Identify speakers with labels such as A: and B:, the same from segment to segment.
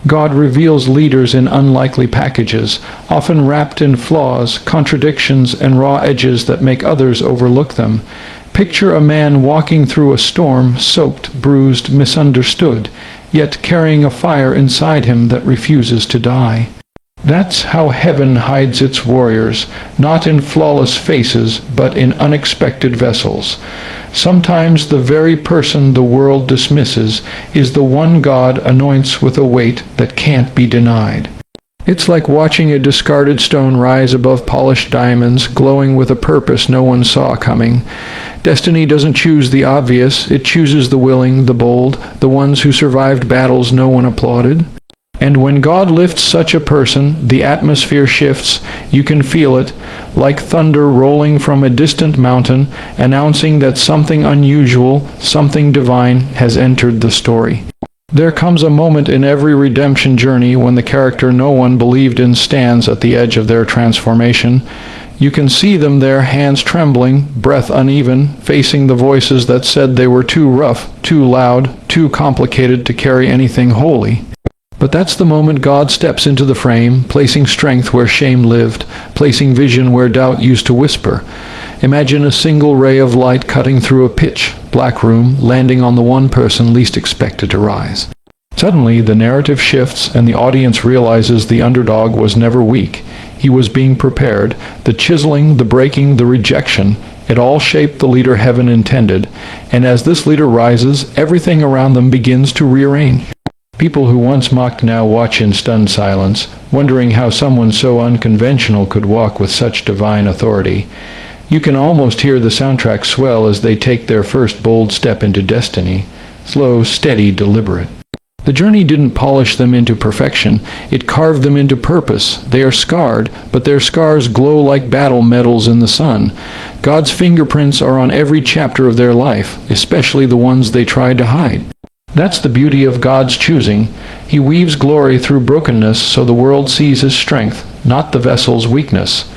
A: God reveals leaders in unlikely packages, often wrapped in flaws, contradictions, and raw edges that make others overlook them. Picture a man walking through a storm, soaked, bruised, misunderstood, yet carrying a fire inside him that refuses to die. That's how heaven hides its warriors, not in flawless faces, but in unexpected vessels. Sometimes the very person the world dismisses is the one God anoints with a weight that can't be denied. It's like watching a discarded stone rise above polished diamonds, glowing with a purpose no one saw coming. Destiny doesn't choose the obvious, it chooses the willing, the bold, the ones who survived battles no one applauded. And when God lifts such a person, the atmosphere shifts. You can feel it, like thunder rolling from a distant mountain, announcing that something unusual, something divine has entered the story. There comes a moment in every redemption journey when the character no one believed in stands at the edge of their transformation. You can see them there, hands trembling, breath uneven, facing the voices that said they were too rough, too loud, too complicated to carry anything holy. But that's the moment God steps into the frame, placing strength where shame lived, placing vision where doubt used to whisper. Imagine a single ray of light cutting through a pitch black room, landing on the one person least expected to rise. Suddenly, the narrative shifts and the audience realizes the underdog was never weak. He was being prepared. The chiseling, the breaking, the rejection, it all shaped the leader heaven intended. And as this leader rises, everything around them begins to rearrange. People who once mocked now watch in stunned silence, wondering how someone so unconventional could walk with such divine authority. You can almost hear the soundtrack swell as they take their first bold step into destiny. Slow, steady, deliberate. The journey didn't polish them into perfection. It carved them into purpose. They are scarred, but their scars glow like battle medals in the sun. God's fingerprints are on every chapter of their life, especially the ones they tried to hide. That's the beauty of God's choosing. He weaves glory through brokenness so the world sees his strength, not the vessel's weakness.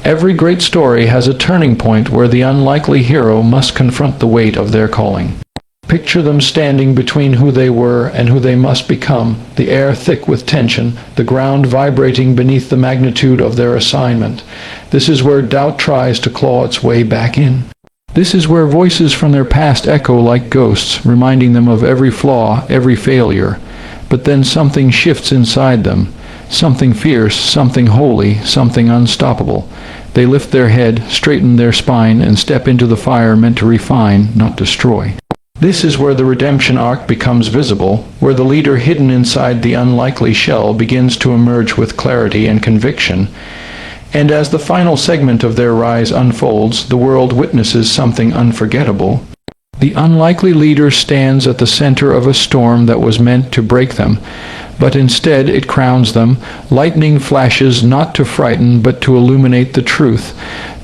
A: Every great story has a turning point where the unlikely hero must confront the weight of their calling. Picture them standing between who they were and who they must become, the air thick with tension, the ground vibrating beneath the magnitude of their assignment. This is where doubt tries to claw its way back in. This is where voices from their past echo like ghosts, reminding them of every flaw, every failure. But then something shifts inside them. Something fierce, something holy, something unstoppable. They lift their head, straighten their spine, and step into the fire meant to refine, not destroy. This is where the redemption arc becomes visible, where the leader hidden inside the unlikely shell begins to emerge with clarity and conviction. And as the final segment of their rise unfolds, the world witnesses something unforgettable. The unlikely leader stands at the center of a storm that was meant to break them, but instead it crowns them. Lightning flashes not to frighten, but to illuminate the truth.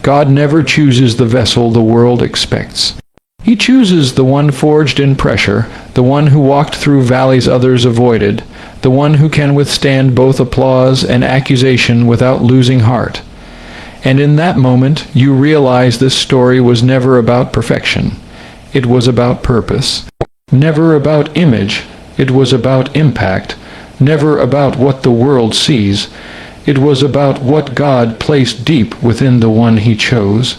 A: God never chooses the vessel the world expects. He chooses the one forged in pressure, the one who walked through valleys others avoided, the one who can withstand both applause and accusation without losing heart. And in that moment, you realize this story was never about perfection. It was about purpose. Never about image. It was about impact. Never about what the world sees. It was about what God placed deep within the one he chose.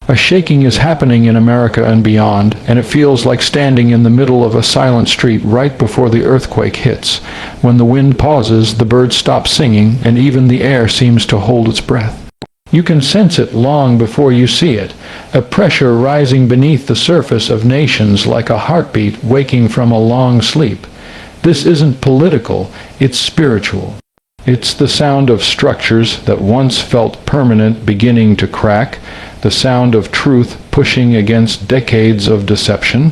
A: A shaking is happening in America and beyond, and it feels like standing in the middle of a silent street right before the earthquake hits. When the wind pauses, the birds stop singing, and even the air seems to hold its breath. You can sense it long before you see it, a pressure rising beneath the surface of nations like a heartbeat waking from a long sleep. This isn't political, it's spiritual. It's the sound of structures that once felt permanent beginning to crack, the sound of truth pushing against decades of deception.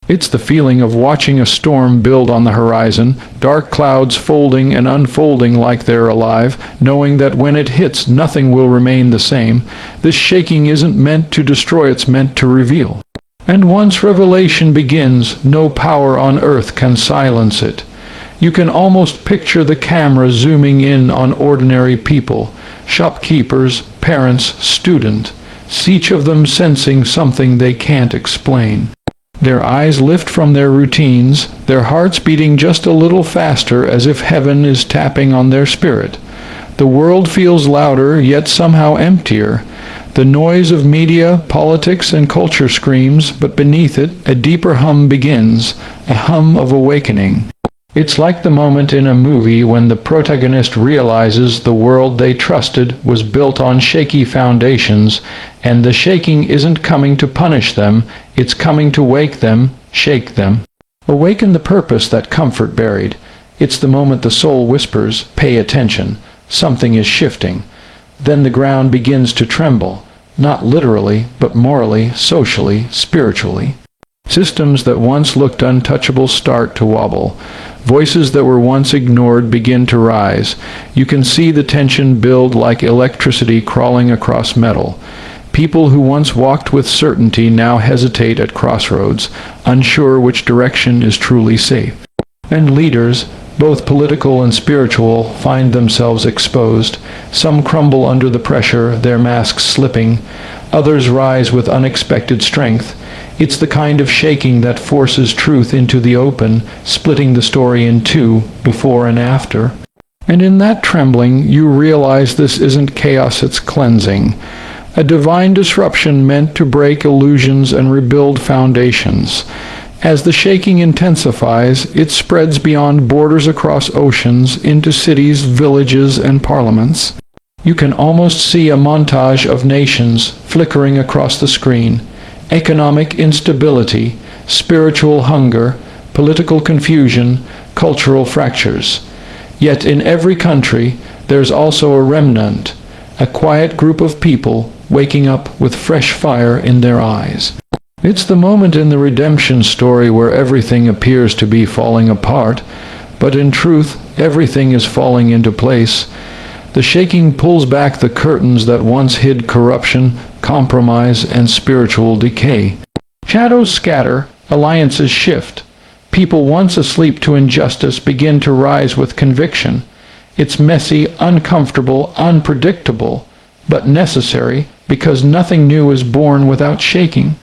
A: It's the feeling of watching a storm build on the horizon, dark clouds folding and unfolding like they're alive, knowing that when it hits, nothing will remain the same. This shaking isn't meant to destroy, it's meant to reveal. And once revelation begins, no power on earth can silence it. You can almost picture the camera zooming in on ordinary people, shopkeepers, parents, students, each of them sensing something they can't explain. Their eyes lift from their routines, their hearts beating just a little faster as if heaven is tapping on their spirit. The world feels louder, yet somehow emptier. The noise of media, politics, and culture screams, but beneath it, a deeper hum begins, a hum of awakening. It's like the moment in a movie when the protagonist realizes the world they trusted was built on shaky foundations, and the shaking isn't coming to punish them, it's coming to wake them, shake them. Awaken the purpose that comfort buried. It's the moment the soul whispers, "Pay attention. Something is shifting." Then the ground begins to tremble, not literally, but morally, socially, spiritually. Systems that once looked untouchable start to wobble. Voices that were once ignored begin to rise. You can see the tension build like electricity crawling across metal. People who once walked with certainty now hesitate at crossroads, unsure which direction is truly safe. And leaders, both political and spiritual, find themselves exposed. Some crumble under the pressure, their masks slipping. Others rise with unexpected strength. It's the kind of shaking that forces truth into the open, splitting the story in two, before and after. And in that trembling, you realize this isn't chaos, it's cleansing. A divine disruption meant to break illusions and rebuild foundations. As the shaking intensifies, it spreads beyond borders across oceans into cities, villages, and parliaments. You can almost see a montage of nations flickering across the screen. Economic instability, spiritual hunger, political confusion, cultural fractures. Yet in every country, there's also a remnant, a quiet group of people waking up with fresh fire in their eyes. It's the moment in the redemption story where everything appears to be falling apart, but in truth, everything is falling into place. The shaking pulls back the curtains that once hid corruption, compromise, and spiritual decay. Shadows scatter, alliances shift. People once asleep to injustice begin to rise with conviction. It's messy, uncomfortable, unpredictable, but necessary because nothing new is born without shaking.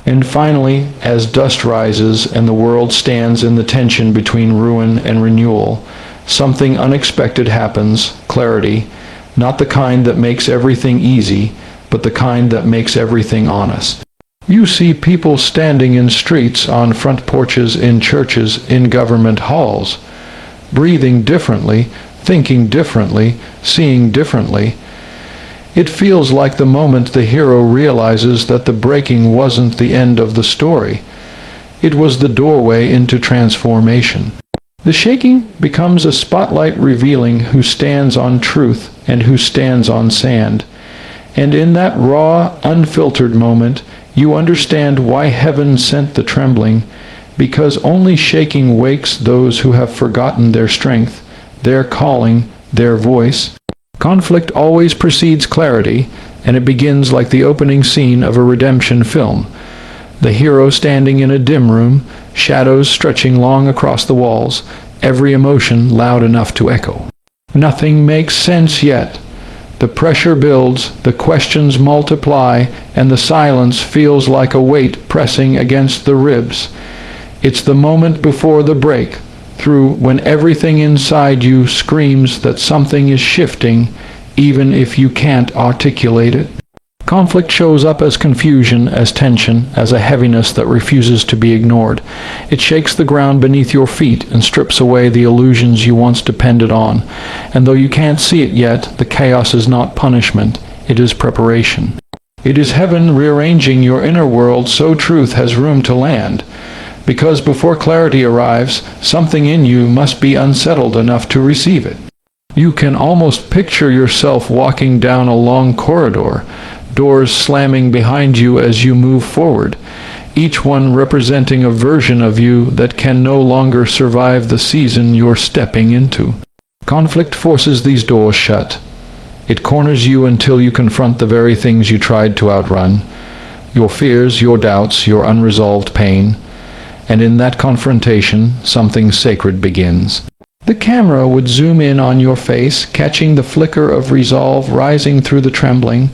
A: And finally, as dust rises and the world stands in the tension between ruin and renewal, something unexpected happens, clarity, not the kind that makes everything easy, but the kind that makes everything honest. You see people standing in streets, on front porches, in churches, in government halls, breathing differently, thinking differently, seeing differently. It feels like the moment the hero realizes that the breaking wasn't the end of the story. It was the doorway into transformation. The shaking becomes a spotlight revealing who stands on truth and who stands on sand. And in that raw, unfiltered moment, you understand why heaven sent the trembling, because only shaking wakes those who have forgotten their strength, their calling, their voice. Conflict always precedes clarity, and it begins like the opening scene of a redemption film. The hero standing in a dim room, shadows stretching long across the walls, every emotion loud enough to echo. Nothing makes sense yet. The pressure builds, the questions multiply, and the silence feels like a weight pressing against the ribs. It's the moment before the break, through when everything inside you screams that something is shifting, even if you can't articulate it. Conflict shows up as confusion, as tension, as a heaviness that refuses to be ignored. It shakes the ground beneath your feet and strips away the illusions you once depended on. And though you can't see it yet, the chaos is not punishment, it is preparation. It is heaven rearranging your inner world so truth has room to land. Because before clarity arrives, something in you must be unsettled enough to receive it. You can almost picture yourself walking down a long corridor, doors slamming behind you as you move forward, each one representing a version of you that can no longer survive the season you're stepping into. Conflict forces these doors shut. It corners you until you confront the very things you tried to outrun, your fears, your doubts, your unresolved pain. And in that confrontation, something sacred begins. The camera would zoom in on your face, catching the flicker of resolve rising through the trembling.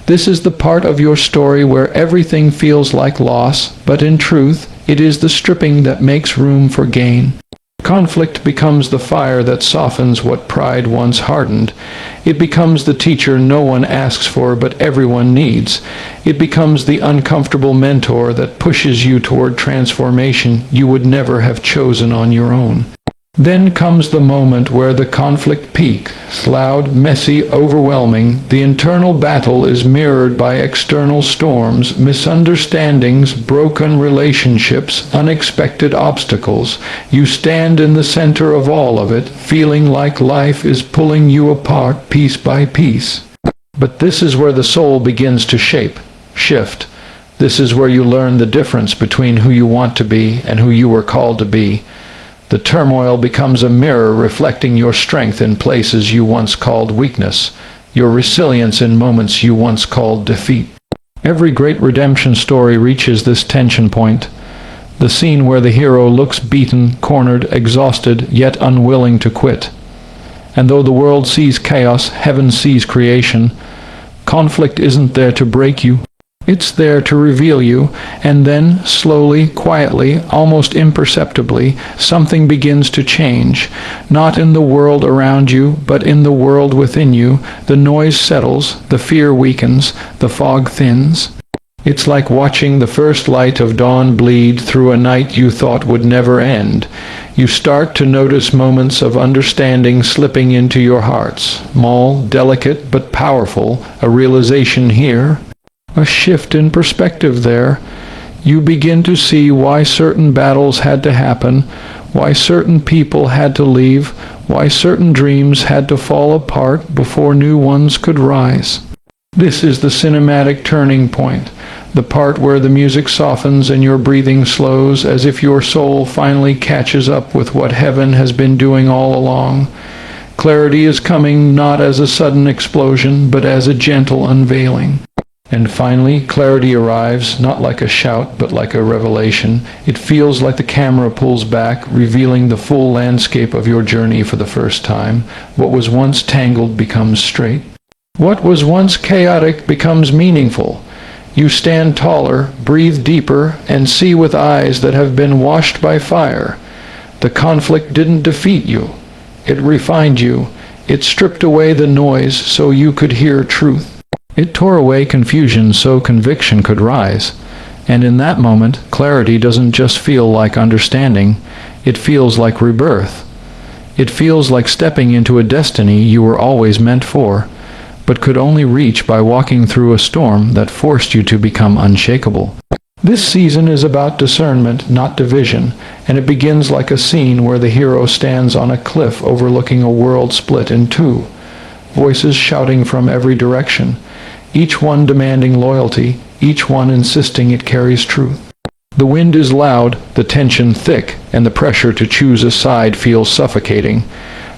A: This is the part of your story where everything feels like loss, but in truth, It is the stripping that makes room for gain. Conflict becomes the fire that softens what pride once hardened. It becomes the teacher no one asks for but everyone needs. It becomes the uncomfortable mentor that pushes you toward transformation you would never have chosen on your own. Then comes the moment where the conflict peaks, loud, messy, overwhelming. The internal battle is mirrored by external storms, misunderstandings, broken relationships, unexpected obstacles. You stand in the center of all of it, feeling like life is pulling you apart piece by piece. But this is where the soul begins to shift. This is where you learn the difference between who you want to be and who you were called to be. The turmoil becomes a mirror reflecting your strength in places you once called weakness, your resilience in moments you once called defeat. Every great redemption story reaches this tension point, the scene where the hero looks beaten, cornered, exhausted, yet unwilling to quit. And though the world sees chaos, heaven sees creation. Conflict isn't there to break you. It's there to reveal you, and then, slowly, quietly, almost imperceptibly, something begins to change. Not in the world around you, but in the world within you. The noise settles, the fear weakens, the fog thins. It's like watching the first light of dawn bleed through a night you thought would never end. You start to notice moments of understanding slipping into your hearts. Small, delicate, but powerful. A realization here, a shift in perspective there. You begin to see why certain battles had to happen, why certain people had to leave, why certain dreams had to fall apart before new ones could rise. This is the cinematic turning point, the part where the music softens and your breathing slows, as if your soul finally catches up with what heaven has been doing all along. Clarity is coming not as a sudden explosion, but as a gentle unveiling. And finally, clarity arrives, not like a shout, but like a revelation. It feels like the camera pulls back, revealing the full landscape of your journey for the first time. What was once tangled becomes straight. What was once chaotic becomes meaningful. You stand taller, breathe deeper, and see with eyes that have been washed by fire. The conflict didn't defeat you. It refined you. It stripped away the noise so you could hear truth. It tore away confusion so conviction could rise. And in that moment, clarity doesn't just feel like understanding, it feels like rebirth. It feels like stepping into a destiny you were always meant for, but could only reach by walking through a storm that forced you to become unshakable. This season is about discernment, not division, and it begins like a scene where the hero stands on a cliff overlooking a world split in two. Voices shouting from every direction, each one demanding loyalty, each one insisting it carries truth. The wind is loud, the tension thick, and the pressure to choose a side feels suffocating.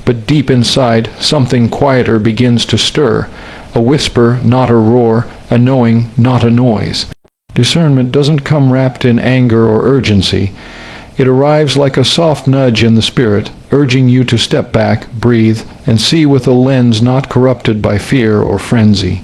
A: But deep inside, something quieter begins to stir, a whisper, not a roar, a knowing, not a noise. Discernment doesn't come wrapped in anger or urgency. It arrives like a soft nudge in the spirit, urging you to step back, breathe, and see with a lens not corrupted by fear or frenzy.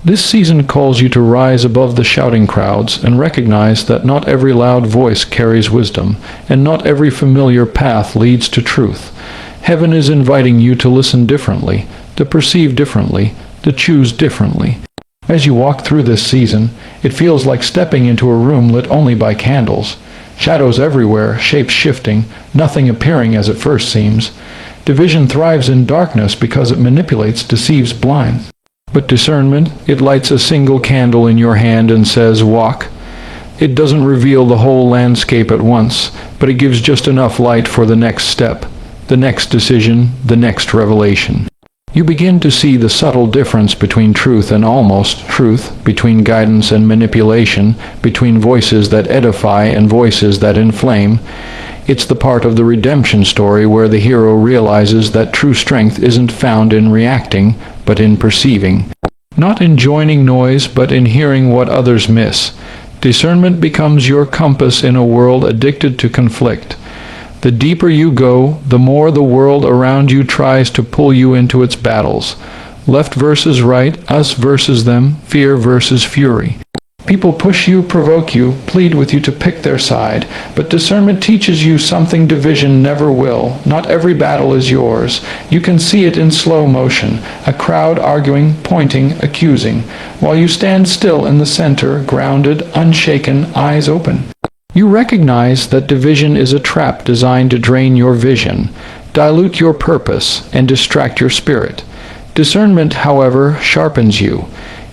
A: This season calls you to rise above the shouting crowds and recognize that not every loud voice carries wisdom, and not every familiar path leads to truth. Heaven is inviting you to listen differently, to perceive differently, to choose differently. As you walk through this season, it feels like stepping into a room lit only by candles. Shadows everywhere, shapes shifting, nothing appearing as it first seems. Division thrives in darkness because it manipulates, deceives, blinds. But discernment, it lights a single candle in your hand and says, walk. It doesn't reveal the whole landscape at once, but it gives just enough light for the next step, the next decision, the next revelation. You begin to see the subtle difference between truth and almost truth, between guidance and manipulation, between voices that edify and voices that inflame. It's the part of the redemption story where the hero realizes that true strength isn't found in reacting, but in perceiving. Not in joining noise, but in hearing what others miss. Discernment becomes your compass in a world addicted to conflict. The deeper you go, the more the world around you tries to pull you into its battles. Left versus right, us versus them, fear versus fury. People push you, provoke you, plead with you to pick their side, but discernment teaches you something division never will. Not every battle is yours. You can see it in slow motion, a crowd arguing, pointing, accusing, while you stand still in the center, grounded, unshaken, eyes open. You recognize that division is a trap designed to drain your vision, dilute your purpose, and distract your spirit. Discernment, however, sharpens you.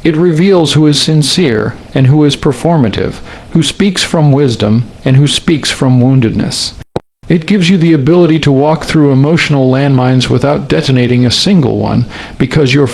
A: It reveals who is sincere and who is performative, who speaks from wisdom and who speaks from woundedness. It gives you the ability to walk through emotional landmines without detonating a single one, because you're